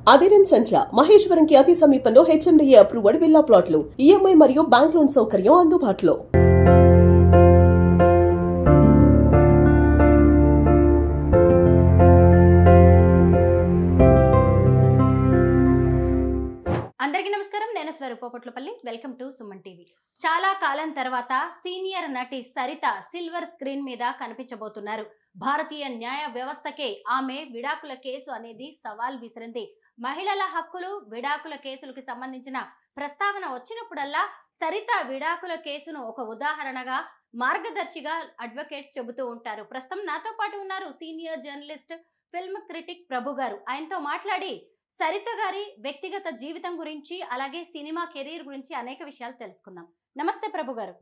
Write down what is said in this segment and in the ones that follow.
అదిరన్ సంచ మహేశ్వరంకి అతి సమీపంలో హెచ్ఎండిఏ అప్రూవ్డ్ విల్లా ప్లాట్లు ఈఎంఐ మరియు బ్యాంక్ లోన్ సౌకర్యం అందుబాటులో. అందరికీ నమస్కారం. నేను Swaroopa Patlapalli. Welcome to Suman TV. చాలా కాలం తర్వాత సీనియర్ నటి సరిత సిల్వర్ స్క్రీన్ మీద కనిపించబోతున్నారు. భారతీయ న్యాయ వ్యవస్థకే ఆమె విడాకుల కేసు అనేది సవాల్ విసిరింది. మహిళల హక్కులు, విడాకుల కేసులకు సంబంధించిన ప్రస్తావన వచ్చినప్పుడల్లా సరిత విడాకుల కేసును ఒక ఉదాహరణగా, మార్గదర్శిగా అడ్వకేట్స్ చెబుతూ ఉంటారు. ప్రస్తుతం నాతో పాటు ఉన్నారు సీనియర్ జర్నలిస్ట్, ఫిల్మ్ క్రిటిక్ ప్రభు గారు. ఆయనతో మాట్లాడి సరిత గారి వ్యక్తిగత జీవితం గురించి, అలాగే సినిమా కెరీర్ గురించి అనేక విషయాలు తెలుసుకుందాం. నమస్తే ప్రభు గారు.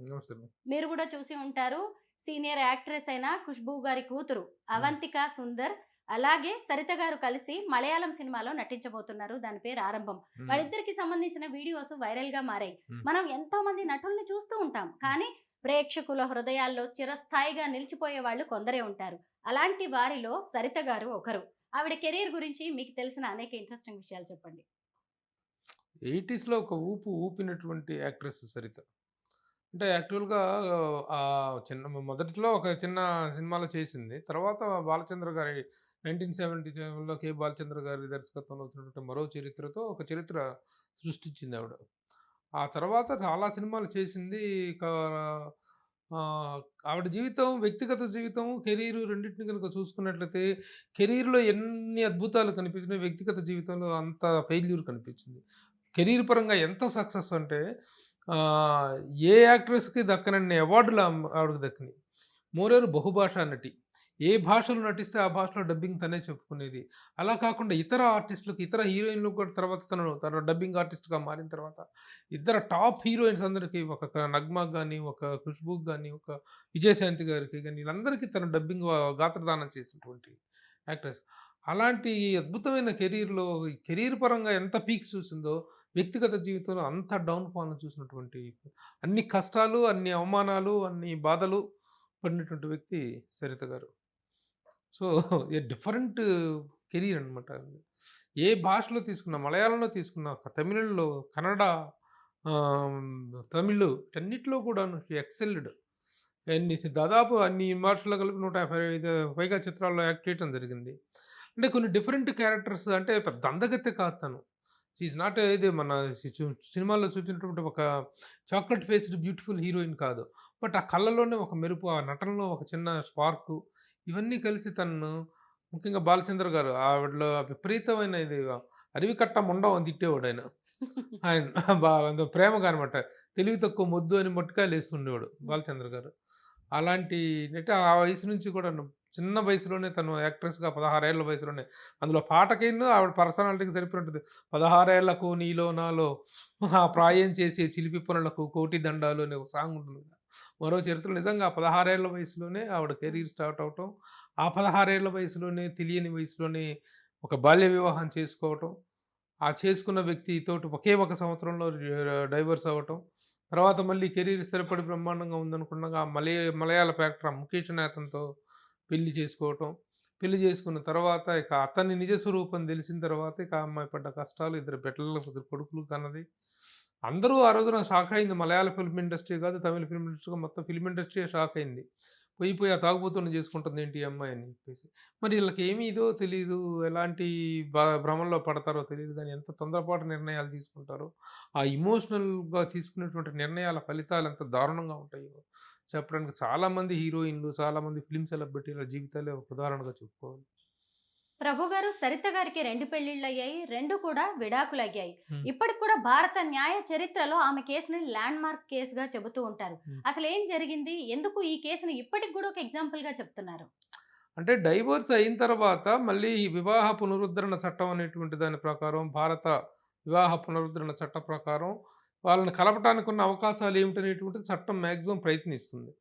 మీరు కూడా చూసి ఉంటారు, సీనియర్ యాక్ట్రెస్ అయిన ఖుష్బూ గారి కూతురు అవంతిక సుందర్, అలాగే సరిత గారు కలిసి మలయాళం సినిమాలో నటించబోతున్నారు. దాని పేరు ఆరంభం. వాళ్ళిద్దరికి సంబంధించిన వీడియోస్ వైరల్ గా మారాయి. మనం ఎంతో మంది నటుల్ని చూస్తూ ఉంటాం, కానీ ప్రేక్షకుల హృదయాల్లో చిరస్థాయిగా నిలిచిపోయే వాళ్ళు కొందరే ఉంటారు. అలాంటి వారిలో సరిత గారు ఒకరు. ఆవిడ కెరీర్ గురించి మీకు తెలిసిన అనేక ఇంట్రెస్టింగ్ విషయాలు చెప్పండి. 80స్‌లో ఒక ఊపినటువంటి యాక్ట్రెస్ సరిత. అంటే యాక్చువల్‌గా మొదట్లో ఒక చిన్న సినిమాలో చేసింది. తర్వాత బాలచంద్ర గారి 1977లో కె. బాలచంద్ర గారి దర్శకత్వంలో వచ్చినటువంటి మరో చరిత్రతో ఒక చరిత్ర సృష్టించింది ఆవిడ. ఆ తర్వాత చాలా సినిమాలు చేసింది. ఆవిడ జీవితం, వ్యక్తిగత జీవితం, కెరీరు రెండింటిని కనుక చూసుకున్నట్లయితే కెరీర్‌లో ఎన్ని అద్భుతాలు కనిపించినాయి, వ్యక్తిగత జీవితంలో అంత ఫెయిల్యూర్ కనిపించింది. కెరీర్ పరంగా ఎంత సక్సెస్ అంటే ఏ యాక్ట్రెస్‌కి దక్కనన్ని అవార్డులు ఆవిడకి దక్కినాయి. మోరోవర్ బహుభాషా నటి. ఏ భాషలో నటిస్తే ఆ భాషలో డబ్బింగ్ తనే చెప్పుకునేది. అలా కాకుండా ఇతర ఆర్టిస్టులకు, ఇతర హీరోయిన్‌లకు కూడా తర్వాత తను డబ్బింగ్ ఆర్టిస్ట్‌గా మారిన తర్వాత ఇద్దరు టాప్ హీరోయిన్స్ అందరికీ, ఒక నగ్మాకి గాని, ఒక ఖుష్బూకి గాని, ఒక విజయశాంతి గారికి గాని, వీళ్ళందరికీ తను డబ్బింగ్ గాత్రదానం చేసినటువంటి యాక్ట్రెస్. అలాంటి అద్భుతమైన కెరీర్‌లో కెరీర్ పరంగా ఎంత పీక్స్ చూసిందో, వ్యక్తిగత జీవితంలో అంత డౌన్‌ఫాల్‌ని చూసినటువంటి, అన్ని కష్టాలు, అన్ని అవమానాలు, అన్ని బాధలు పడినటువంటి వ్యక్తి సరిత గారు. సో, ఏ డిఫరెంట్ కెరీర్ అనమాట. ఏ భాషలో తీసుకున్నా, మలయాళంలో తీసుకున్నా, తమిళంలో, కన్నడ, తమిళ్ వీటన్నిటిలో కూడాను షీ ఎక్సెల్డ్. దాదాపు అన్ని భాషల్లో కలిపి 155 పైగా చిత్రాల్లో యాక్ట్ చేయటం జరిగింది. అంటే కొన్ని డిఫరెంట్ క్యారెక్టర్స్, అంటే పెద్ద అందగత్తె కాదు తను. షీ ఈజ్ నాట్ ఇది మన సినిమాల్లో చూసినటువంటి ఒక చాక్లెట్ ఫేస్డ్ బ్యూటిఫుల్ హీరోయిన్ కాదు. బట్ ఆ కళ్ళలోనే ఒక మెరుపు, ఆ నటనలో ఒక చిన్న స్పార్కు, ఇవన్నీ కలిసి తనను, ముఖ్యంగా బాలచంద్ర గారు ఆవిడలో విపరీతమైన ఇది అరివికట్ట ముండం అని తిట్టేవాడు ఆయన ప్రేమగా అనమాట. తెలివి తక్కువ మొద్దు అని మొట్టికాయలు వేస్తుండేవాడు బాలచంద్ర గారు. అలాంటి నటి ఆ వయసు నుంచి కూడా చిన్న వయసులోనే తను యాక్ట్రెస్‌గా 16 ఏళ్ల వయసులోనే, అందులో పాటకిను ఆవిడ పర్సనాలిటీకి సరిపోయి 16 ఏళ్లకు నీలో నాలో ప్రాయం చేసే చిలిపి పనులకు కోటి దండాలు అనే ఒక సాంగ్ ఉంటుంది కదా! మరో చరిత్రలో నిజంగా 16 ఏళ్ల వయసులోనే ఆవిడ కెరీర్ స్టార్ట్ అవ్వటం, ఆ 16 ఏళ్ల వయసులోనే, తెలియని వయసులోనే ఒక బాల్య వివాహం చేసుకోవటం, ఆ చేసుకున్న వ్యక్తితోటి ఒకే ఒక సంవత్సరంలో డైవర్స్ అవ్వటం, తర్వాత మళ్ళీ కెరీర్ స్థిరపడి బ్రహ్మాండంగా ఉందనుకున్నాగా మలయాళ యాక్టర్ ముఖేష్ అతనితో పెళ్లి చేసుకోవటం. పెళ్లి చేసుకున్న తర్వాత ఇక అతని నిజ స్వరూపం తెలిసిన తర్వాత ఇక ఆ అమ్మాయి పడ్డ కష్టాలు, ఇద్దరు ఇద్దరు కొడుకులు కన్నది. అందరూ ఆ రోజున షాక్ అయింది. మలయాళ ఫిల్మ్ ఇండస్ట్రీ కాదు, తమిళ ఫిల్మ్ ఇండస్ట్రీ, మొత్తం ఫిల్మ్ ఇండస్ట్రీయే షాక్ అయింది. పోయి ఆ తాగుబోతుని చేసుకుంటుంది ఏంటి ఈ అమ్మాయి అని చెప్పేసి. మరి వీళ్ళకి ఏమి ఇదో తెలీదు, ఎలాంటి భ్రమంలో పడతారో తెలీదు గానీ, ఎంత తొందరపాటు నిర్ణయాలు తీసుకుంటారో, ఆ ఎమోషనల్‌గా తీసుకునేటువంటి నిర్ణయాల ఫలితాలు ఎంత దారుణంగా ఉంటాయో చెప్పడానికి చాలామంది హీరోయిన్‌లు, చాలామంది ఫిల్మ్ సెలబ్రిటీల జీవితాలే ఒక ఉదాహరణగా చెప్పుకోవాలి. ప్రభు గారు, సరిత గారికి 2 పెళ్లిళ్ళయ్యాయి. 2 కూడా విడాకులయ్యాయి. హ్మ్. ఇప్పటికి కూడా భారత న్యాయ చరిత్రలో ఆమె కేసుని ల్యాండ్ మార్క్ కేసుగా చెబుతూ ఉంటారు. హ్మ్. అసలు ఏం జరిగింది? ఎందుకు ఈ కేసుని ఇప్పటికి కూడా ఒక ఎగ్జాంపుల్‌గా చెప్తున్నారు? అంటే డైవోర్స్ అయిన తర్వాత మళ్ళీ ఈ వివాహ పునరుద్ధరణ చట్టం అనేటువంటి దాని ప్రకారం, భారత వివాహ పునరుద్ధరణ చట్ట ప్రకారం వాళ్ళని కలపటానికి ఉన్న అవకాశాలు ఏమిటనేటువంటిది చట్టం మాక్సిమం ప్రయత్నిస్తుంది.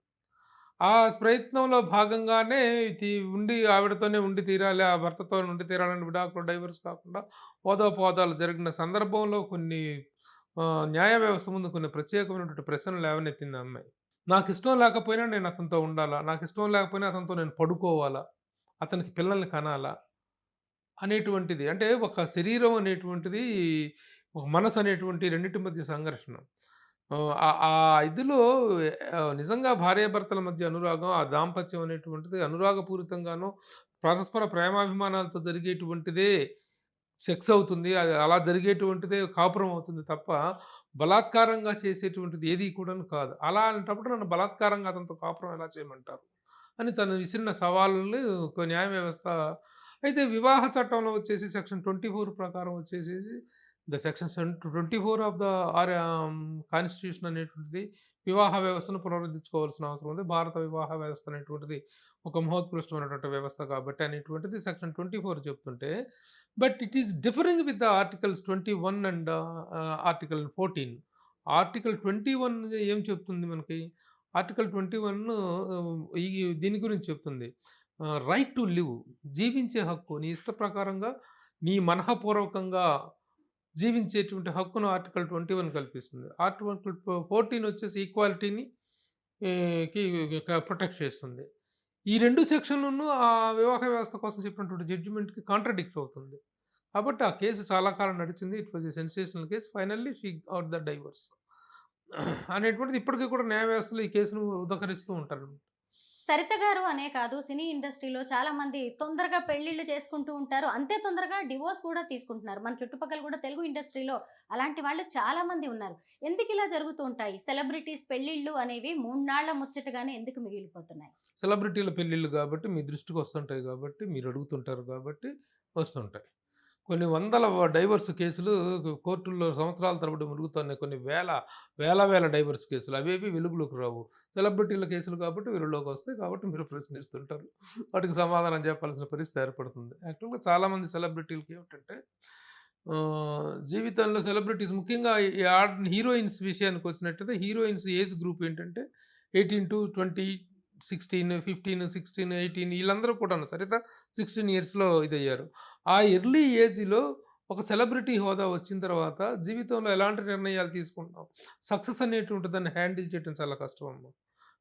ఆ ప్రయత్నంలో భాగంగానే ఆవిడతోనే ఉండి తీరాలి, ఆ భర్తతో ఉండి తీరాలని విడాకులు, డైవర్స్ కాకుండా హోదాపోదాలు జరిగిన సందర్భంలో కొన్ని న్యాయ వ్యవస్థ ముందు కొన్ని ప్రత్యేకమైనటువంటి ప్రశ్నలు లేవనెత్తింది ఆ అమ్మాయి. నాకిష్టం లేకపోయినా నేను అతనితో ఉండాలా? నాకిష్టం లేకపోయినా అతనితో నేను పడుకోవాలా? అతనికి పిల్లల్ని కనాలా? అనేటువంటిది. అంటే ఒక శరీరం అనేటువంటిది, ఒక మనసు అనేటువంటి రెండిటి మధ్య సంఘర్షణ. ఆ ఇదిలో నిజంగా భార్యాభర్తల మధ్య అనురాగం, ఆ దాంపత్యం అనేటువంటిది అనురాగపూరితంగాను, పరస్పర ప్రేమాభిమానాలతో జరిగేటువంటిదే సెక్స్ అవుతుంది. అది అలా జరిగేటువంటిదే కాపురం అవుతుంది తప్ప, బలాత్కారంగా చేసేటువంటిది ఏది కూడాను కాదు. అలా అనేటప్పుడు నన్ను బలాత్కారంగా అతనితో కాపురం ఎలా చేయమంటారు? అని తను విసిరిన సవాలుని న్యాయ వ్యవస్థ. అయితే వివాహ చట్టంలో వచ్చేసి సెక్షన్ 24 ప్రకారం వచ్చేసేసి సెక్షన్ 24 ఆఫ్ ద కాన్స్టిట్యూషన్ అనేటువంటిది వివాహ వ్యవస్థను పునరుద్ధరించుకోవాల్సిన అవసరం ఉంది. భారత వివాహ వ్యవస్థ అనేటువంటిది ఒక మహోత్కృష్టమైనటువంటి వ్యవస్థ కాబట్టి అనేటువంటిది సెక్షన్ 24 చెప్తుంటే, but it is differing with the articles 21 and article 14. Article 21 ఏం చెప్తుంది మనకి? ఆర్టికల్ 21 ఈ దీని గురించి చెప్తుంది. రైట్ టు లివ్, జీవించే హక్కు. నీ ఇష్ట ప్రకారంగా, నీ మనఃపూర్వకంగా జీవించేటువంటి హక్కును ఆర్టికల్ 21 కల్పిస్తుంది. ఆర్టికల్ 14 వచ్చేసి ఈక్వాలిటీని కి ప్రొటెక్ట్ చేస్తుంది. ఈ 2 సెక్షన్‌లును ఆ వివాహ వ్యవస్థ కోసం చెప్పినటువంటి జడ్జిమెంట్‌కి కాంట్రాడిక్ట్ అవుతుంది. కాబట్టి ఆ కేసు చాలా కాలం నడిచింది. It was a sensational case. Finally she got the divorce అనేటువంటిది ఇప్పటికి కూడా న్యాయ వ్యవస్థలో ఈ కేసును ఉదహరిస్తూ ఉంటారు. సరిత గారు అనే కాదు, సినీ ఇండస్ట్రీలో చాలా మంది తొందరగా పెళ్లిళ్ళు చేసుకుంటూ ఉంటారు. అంతే తొందరగా డివోర్స్ కూడా తీసుకుంటున్నారు. మన చుట్టుపక్కల కూడా తెలుగు ఇండస్ట్రీలో అలాంటి వాళ్ళు చాలా మంది ఉన్నారు. ఎందుకు ఇలా జరుగుతూ ఉంటాయి? సెలబ్రిటీస్ పెళ్లిళ్ళు అనేవి 3 నాళ్ల ముచ్చటగానే ఎందుకు మిగిలిపోతున్నాయి? సెలబ్రిటీల పెళ్ళిళ్ళు గాబట్టి, మీ దృష్టికి వస్తుంటాయి గాబట్టి, మీరు అడుగుతుంటారు గాబట్టి వస్తుంటాయి. కొన్ని వందల డైవోర్స్ కేసులు కోర్టుల్లో సంవత్సరాల తరబడి మురుగుతున్నాయి. కొన్ని వేల డైవోర్స్ కేసులు. అవేవి వెలుగులోకి రావు. సెలబ్రిటీల కేసులు కాబట్టి వెలుగులోకొస్తాయి. కాబట్టి మీరు ప్రశ్నిస్తుంటారు. వాటికి సమాధానం చెప్పాల్సిన పరిస్థితి ఏర్పడుతుంది. యాక్చువల్‌గా చాలామంది సెలబ్రిటీలకి ఏమిటంటే జీవితంలో సెలబ్రిటీస్ ముఖ్యంగా ఈ హీరోయిన్స్ విషయానికొచ్చినట్టయితే హీరోయిన్స్ ఏజ్ గ్రూప్ ఏంటంటే 18-20, 16, 15, 16, 18 ఈళ్ళందరూ కూడాను. సరిత 16 ఇయర్స్‌లో ఇదయ్యారు. ఆ ఎర్లీ ఏజ్‌లో ఒక సెలబ్రిటీ హోదా వచ్చిన తర్వాత జీవితంలో ఎలాంటి నిర్ణయాలు తీసుకుంటున్నాం? సక్సెస్ అనేటువంటి దాన్ని హ్యాండిల్ చేయటం చాలా కష్టం అమ్మ.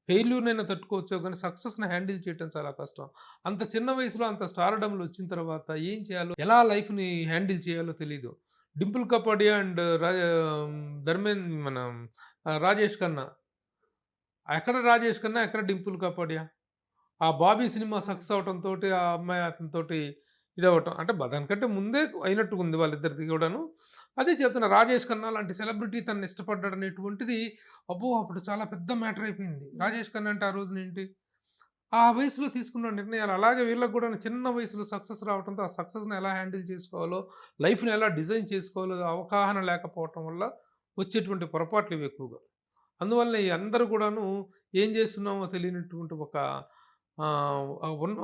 ఫెయిల్యూర్‌నైనా తట్టుకోవచ్చు గానీ సక్సెస్‌ని హ్యాండిల్ చేయటం చాలా కష్టం. అంత చిన్న వయసులో అంత స్టార్‌డమ్‌లో వచ్చిన తర్వాత ఏం చేయాలో, ఎలా లైఫ్‌ని హ్యాండిల్ చేయాలో తెలీదు. 'డింపుల్ కపాడియా' అండ్ మన 'రాజేష్ ఖన్నా'. ఎక్కడ 'రాజేష్ ఖన్నా', ఎక్కడ 'డింపుల్ కపాడియా'. ఆ 'బాబీ' సినిమా సక్సెస్ అవ్వటంతోటి ఆ అమ్మాయి అతనితోటి ఇదవ్వటం. అంటే దానికంటే ముందే అయినట్టుగుంది వాళ్ళిద్దరిది కూడాను. అదే చెప్తున్నా 'రాజేష్ ఖన్నా' లాంటి సెలబ్రిటీ తనని ఇష్టపడ్డాడనేటువంటిది అబ్బో! అప్పుడు చాలా పెద్ద మ్యాటర్ అయిపోయింది. 'రాజేష్ ఖన్నా' అంటే ఆ రోజునేంటి? ఆ వయసులో తీసుకున్న నిర్ణయాలు. అలాగే వీళ్ళకి గూడాను చిన్న వయసులో సక్సెస్ రావటంతో ఆ సక్సెస్‌ని ఎలా హ్యాండిల్ చేసుకోవాలో, లైఫ్‌ని ఎలా డిజైన్ చేసుకోవాలో అవగాహన లేకపోవటం వల్ల వచ్చేటువంటి పొరపాట్లు ఇవి ఎక్కువగా. అందువల్లనే ఈ అందరూ కూడాను ఏం చేస్తున్నామో తెలియనటువంటి ఒక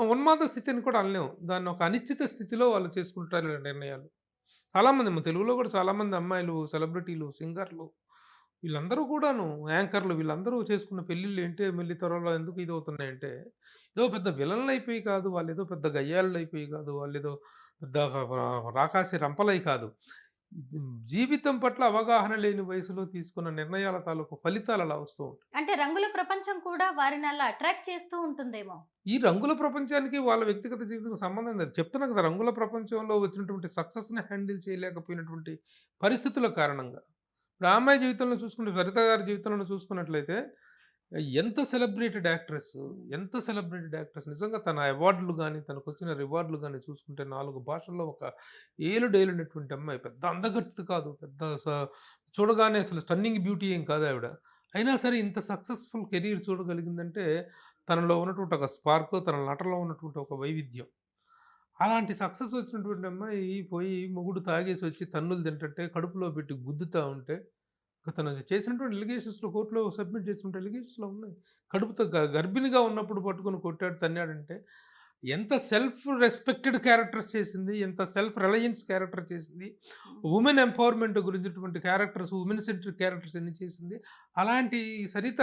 ఉన్మాద స్థితిని కూడా అనలేము. దాన్ని ఒక అనిశ్చిత స్థితిలో వాళ్ళు చేసుకుంటారు ఇలా నిర్ణయాలు. చాలామంది మన తెలుగులో కూడా చాలామంది అమ్మాయిలు, సెలబ్రిటీలు, సింగర్‌లు వీళ్ళందరూ కూడాను, యాంకర్‌లు వీళ్ళందరూ చేసుకున్న పెళ్ళిళ్ళు ఏంటి మళ్ళీ త్వరలో ఎందుకు ఇదవుతున్నాయంటే, ఏదో పెద్ద విలన్‌లయిపోయి కాదు, వాళ్ళేదో పెద్ద గయ్యాళులయిపోయి కాదు, వాళ్ళేదో పెద్ద రాకాసి రంపలయి కాదు. జీవితం పట్ల అవగాహన లేని వయసులో తీసుకున్న నిర్ణయాల తాలూకు ఫలితాలు అలా వస్తూ ఉంటాయి. అంటే రంగుల ప్రపంచం కూడా వారిని అలా అట్రాక్ట్ చేస్తూ ఉంటుందేమో. ఈ రంగుల ప్రపంచానికి వాళ్ళ వ్యక్తిగత జీవితానికి సంబంధం లేదు. చెప్తున్నా కదా! రంగుల ప్రపంచంలో వచ్చినటువంటి సక్సెస్‌ని హ్యాండిల్ చేయలేకపోయినటువంటి పరిస్థితుల కారణంగా. ఇప్పుడు ఆ అమ్మాయి జీవితంలో చూసుకుంటే, సరిత గారి జీవితంలో చూసుకున్నట్లయితే ఎంత సెలబ్రేటెడ్ యాక్ట్రెస్ నిజంగా తన అవార్డులు గాని, తనకొచ్చిన రివార్డులు గాని చూసుకుంటే 4 భాషల్లో ఒక ఏలుడేలినటువంటి అమ్మాయి. పెద్ద అందగత్తె కాదు. పెద్ద చూడగానే అసలు స్టన్నింగ్ బ్యూటీ ఏం కాదు ఆవిడ. అయినా సరే ఇంత సక్సెస్‌ఫుల్ కెరీర్ చూడగలిగిందంటే తనలో ఉన్నటువంటి ఒక స్పార్క్, తన నటనలో ఉన్నటువంటి ఒక వైవిధ్యం. అలాంటి సక్సెస్ వచ్చినటువంటి అమ్మాయి పోయి మొగుడు తాగేసొచ్చి తన్నులు తింటుంటే, కడుపులో పెట్టి గుద్దుతా ఉంటే, తను చేసినటువంటి ఎలిగేషన్స్‌లో కోర్ట్‌లో సబ్మిట్ చేసినటువంటి ఎలిగేషన్స్‌లో ఉన్నాయి. కడుపుతో గర్భిణిగా ఉన్నప్పుడు పట్టుకొని కొట్టాడు, తన్నాడంటే ఎంత సెల్ఫ్ రెస్పెక్టెడ్ క్యారెక్టర్స్ చేసింది. ఎంత సెల్ఫ్ రిలయన్స్ క్యారెక్టర్ చేసింది. వుమెన్ ఎంపవర్‌మెంట్ గురించినటువంటి క్యారెక్టర్స్, వుమెన్ సెంట్రిక్ క్యారెక్టర్స్ ఎన్ని చేసింది. అలాంటి సరిత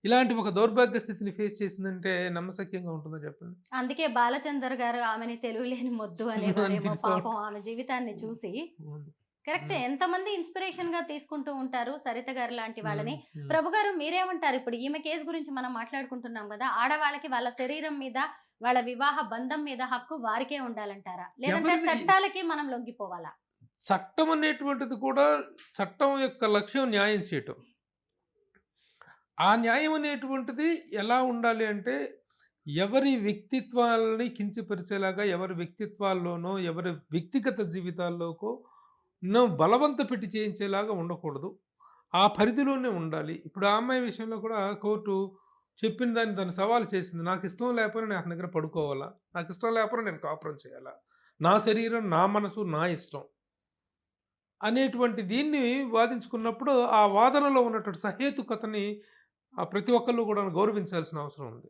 ఇలాంటి ఒక దౌర్భాగ్య స్థితిని ఫేస్ చేసిందంటే నమ్మశక్యంగా ఉంటుందో చెప్పండి. అందుకే బాలచందర్ గారు ఆమెని తెలుగులేని మొద్దు అనేవారేమో అనిపిస్తూ పాపం ఆమె జీవితాన్ని చూసి. అవును. కరెక్టే. హ్మ్. ఎంతమంది ఇన్స్పిరేషన్‌గా తీసుకుంటూ ఉంటారు సరిత గారు లాంటి వాళ్ళని. హ్మ్. ప్రభు గారు మీరేమంటారు? ఇప్పుడు ఈమె కేస్ గురించి మనం మాట్లాడుకుంటున్నాం గదా! ఆడవాళ్ళకి వాళ్ళ శరీరం మీద, వాళ్ళ వివాహ బంధం మీద హక్కు వారికే ఉండాలంటారా? లేదంటే ఎవరిది చట్టాలకి మనం లొంగిపోవాలా? చట్టం అనేటువంటిది కూడా చట్టం యొక్క లక్ష్యం న్యాయం చేయటం. ఆ న్యాయం అనేటువంటిది ఎలా ఉండాలి అంటే, ఎవరి వ్యక్తిత్వాలని కించపరిచేలాగా, ఎవరి వ్యక్తిత్వాల్లోనో, ఎవరి వ్యక్తిగత జీవితాల్లోకో బలవంత పెట్టి చేయించేలాగా ఉండకూడదు. ఆ పరిధిలోనే ఉండాలి. ఇప్పుడు ఆ అమ్మాయి విషయంలో కూడా కోర్టు చెప్పిన దాన్ని తను సవాలు చేసింది. నాకిష్టం లేకపోయినా నేను అతని దగ్గర పడుకోవాలా? నాకిష్టం లేకపోయినా నేను కాపురం చేయాలా? నా శరీరం, నా మనసు, నా ఇష్టం. అనేటువంటి దీన్ని వాదించుకున్నప్పుడు, ఆ వాదనలో ఉన్నటువంటి సహేతుకతని ప్రతి ఒక్కళ్ళు కూడా గౌరవించాల్సిన అవసరం ఉంది.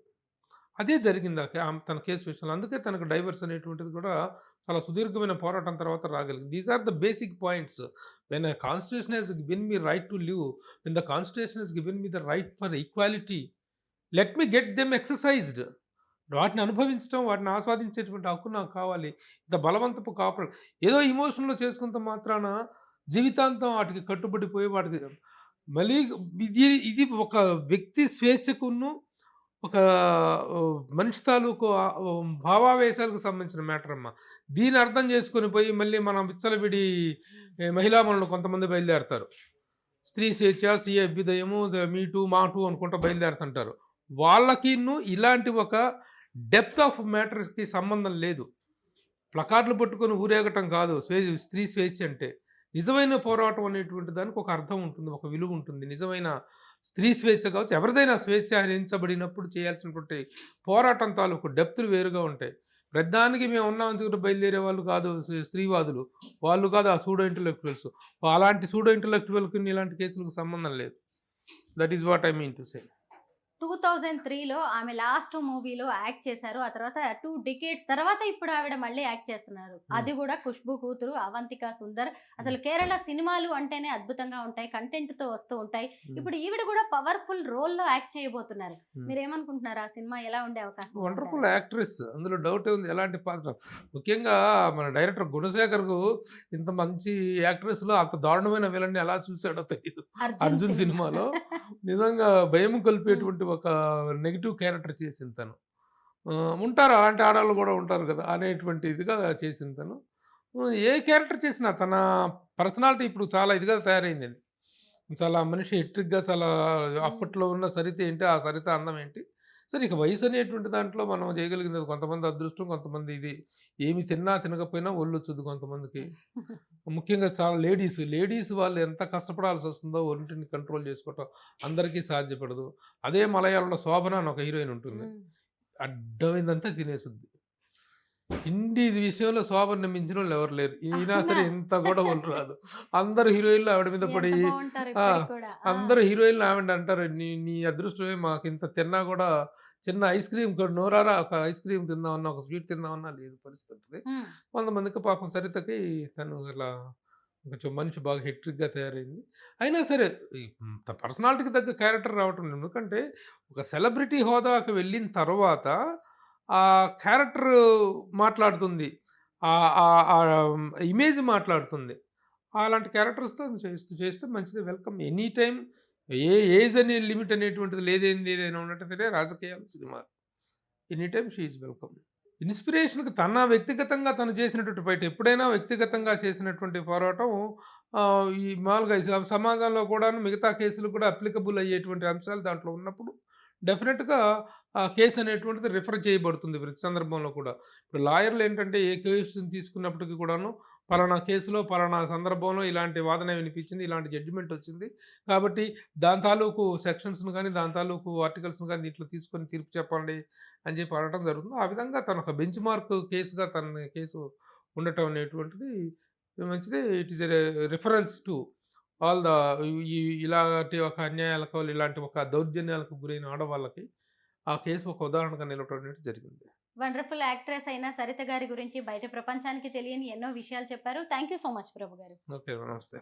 అదే జరిగింది తన కేస్ విషయంలో. అందుకే తనకు డైవర్స్ అనేటువంటిది కూడా చాలా సుదీర్ఘమైన పోరాటం తర్వాత రాగలిగింది. These are the basic points. When a constitution has given me right to live, when the constitution has given me the right for equality, let me get them exercised. వాటిని అనుభవించడం, వాటిని ఆస్వాదించేటువంటి హక్కు నాకు కావాలి. ఇంత బలవంతపు కాపురం ఏదో ఎమోషన్‌లో చేసుకున్నంత మాత్రాన జీవితాంతం వాటికి కట్టుబడిపోయి వాటికి మళ్ళీ ఇది ఒక వ్యక్తి స్వేచ్ఛకును, ఒక మనిషి తాలూకు భావావేశాలకు సంబంధించిన మ్యాటర్ అమ్మ. దీన్ని అర్థం చేసుకొని పోయి మళ్ళీ మనం విచ్చలవిడి మహిళామణులు కొంతమంది బయలుదేరతారు. స్త్రీ స్వేచ్ఛ, స్వీయ అభ్యుదయము, మీ టూ, మా టూ అనుకుంటా బయలుదేరుతుంటారు. వాళ్ళకిను ఇలాంటి ఒక డెప్త్ ఆఫ్ మ్యాటర్స్‌కి సంబంధం లేదు. ప్లకార్డులు పట్టుకొని ఊరేగటం కాదు స్త్రీ స్వేచ్ఛ అంటే. నిజమైన పోరాటం అనేటువంటి దానికి ఒక అర్థం ఉంటుంది. ఒక విలువ ఉంటుంది. నిజమైన స్త్రీ స్వేచ్ఛ కావచ్చు, ఎవరిదైనా స్వేచ్ఛ హరించబడినప్పుడు చేయాల్సినటువంటి పోరాటం తాలూకు డెప్తులు వేరుగా ఉంటాయి. ప్రతిదానికి మేము ఉన్నామని చెప్పి బయలుదేరే వాళ్ళు కాదు స్త్రీవాదులు. వాళ్ళు కాదు ఆ సూడో ఇంటలెక్చువల్స్. అలాంటి సూడో ఇంటలెక్చువల్‌కి ఇలాంటి కేసులకు సంబంధం లేదు. That is what I mean to say. 2003లో ఆమె లాస్ట్ మూవీలో యాక్ట్ చేశారు. ఆ తర్వాత 2 డికేడ్స్ తర్వాత ఇప్పుడు ఆవిడ మళ్ళీ యాక్ట్ చేస్తున్నారు. అది కూడా 'ఖుష్బూ' కూతురు అవంతిక సుందర్. అసలు కేరళ సినిమాలు అంటేనే అద్భుతంగా ఉంటాయి. కంటెంట్‌తో వస్తూ ఉంటాయి. ఇప్పుడు ఈవిడ కూడా పవర్‌ఫుల్ రోల్‌లో యాక్ట్ చేయబోతున్నారు. మీరేమనుకుంటున్నారు? ఆ సినిమా ఎలా ఉండే అవకాశం ఉందంటారు? Wonderful actress. అందులో డౌటే ఉంది. ఎలాంటి పాత్ర. ముఖ్యంగా మన డైరెక్టర్ గుణశేఖర్‌కు ఇంత మంచి యాక్ట్రెస్‌లో అంత దారుణమైన విలన్ని ఎలా చూసాడో తెలీదు. 'అర్జున్' సినిమాలో నిజంగా భయం కలిపేటువంటి ఒక నెగెటివ్ క్యారెక్టర్ చేసింది తను. ఉంటారు అలాంటి ఆడవాళ్ళు కూడా ఉంటారు కదా! అనేటువంటి ఇదిగా చేసింది తను. ఏ క్యారెక్టర్ చేసినా తన పర్సనాలిటీ ఇప్పుడు చాలా ఇదిగా తయారైందండి. చాలా మనిషి హెక్టిక్‌గా చాలా అప్పట్లో ఉన్న సరిత ఏంటి, ఆ సరిత అందం ఏంటి. సరే ఇక వయసు అనేటువంటి దాంట్లో మనం చేయగలిగింది కొంతమంది అదృష్టం, కొంతమంది ఇది. ఏమి తిన్నా తినకపోయినా ఒళ్ళొచ్చుద్ది కొంతమందికి. ముఖ్యంగా చాలా లేడీస్ వాళ్ళు ఎంత కష్టపడాల్సొస్తుందో ఒంటిని కంట్రోల్ చేసుకోవటం అందరికీ సాధ్యపడదు. అదే మలయాళంలో 'శోభన' అని ఒక హీరోయిన్ ఉంటుంది. అడ్డమైందంతా తినేసుద్ది. తిండి విషయంలో 'శోభన'ని మించినోళ్ళు ఎవరు లేరు. అయినా సరే ఎంత కూడా ఒళ్ళు రాదు. అందరూ హీరోయిన్‌లు ఆవిడ మీద పడి ఎంత బాగుంటారు ఆ! ఇప్పటికి కూడా. అందరూ హీరోయిన్‌లు ఆవిడని అంటారు. నీ నీ అదృష్టమే మాకింత తిన్నా కూడా చిన్న ఐస్ క్రీమ్ నోరారా ఒక ఐస్ క్రీమ్ తిందామన్నా, ఒక స్వీట్ తిందామన్నా లేదు పరిస్థితి ఉంటది. హ్మ్. కొంతమందికి పాపం సరితకి తను ఇలా కొంచెం మనిషి బాగా హెక్టిక్‌గా తయారైంది. అయినా సరే తన పర్సనాలిటీకి తగ్గ క్యారెక్టర్ రావటం లేదు. ఎందుకంటే ఒక సెలబ్రిటీ హోదాకి వెళ్ళిన తర్వాత ఆ క్యారెక్టర్ మాట్లాడుతుంది. ఇమేజ్ మాట్లాడుతుంది. అలాంటి క్యారెక్టర్స్‌తో చేస్తే మంచిదే వెల్కమ్. ఎనీ టైమ్ ఏ ఏజ్ అనే లిమిట్ అనేటువంటిది లేదేంది ఏదైనా ఉన్నట్టయితే రాజకీయాలు, సినిమాలు. Any time she is welcome. ఇన్‌స్పిరేషన్‌కి తన వ్యక్తిగతంగా తను చేసినటువంటి ఫైట్ ఎప్పుడైనా వ్యక్తిగతంగా చేసినటువంటి పోరాటం ఈ మామూలుగా ఈ సమాజంలో కూడాను మిగతా కేసులు కూడా అప్లికబుల్ అయ్యేటువంటి అంశాలు దాంట్లో ఉన్నప్పుడు డెఫినిట్‌గా ఆ కేస్ అనేటువంటిది రిఫర్ చేయబడుతుంది ప్రతి సందర్భంలో కూడా. ఇప్పుడు లాయర్‌లు ఏంటంటే ఏ కేసుని తీసుకున్నప్పటికి కూడాను పలానా కేసులో, పలానా సందర్భంలో ఇలాంటి వాదన వినిపించింది, ఇలాంటి జడ్జిమెంట్ వచ్చింది. కాబట్టి దాని తాలూకు సెక్షన్స్‌ని గాని, దాని తాలూకు ఆర్టికల్స్‌ని గాని దీంట్లో తీసుకొని తీర్పు చెప్పండి అని చెప్పి అడగటం జరుగుతుంది. ఆ విధంగా తను ఒక బెంచ్ మార్క్ కేస్‌గా తన కేసు ఉండటం అనేటువంటిది మంచిదే. It is a reference to all the ఈ ఇలాంటి ఒక అన్యాయాలకు, ఇలాంటి ఒక దౌర్జన్యాలకు గురైన ఆడవాళ్ళకి ఆ కేసు ఒక ఉదాహరణగా నిలవటం అనేది జరిగింది. వండర్‌ఫుల్ యాక్ట్రెస్ అయిన సరిత గారి గురించి బయట ప్రపంచానికి తెలియని ఎన్నో విషయాలు చెప్పారు. థాంక్ యూ సో మచ్ ప్రభు గారు. ఓకే. నమస్తే.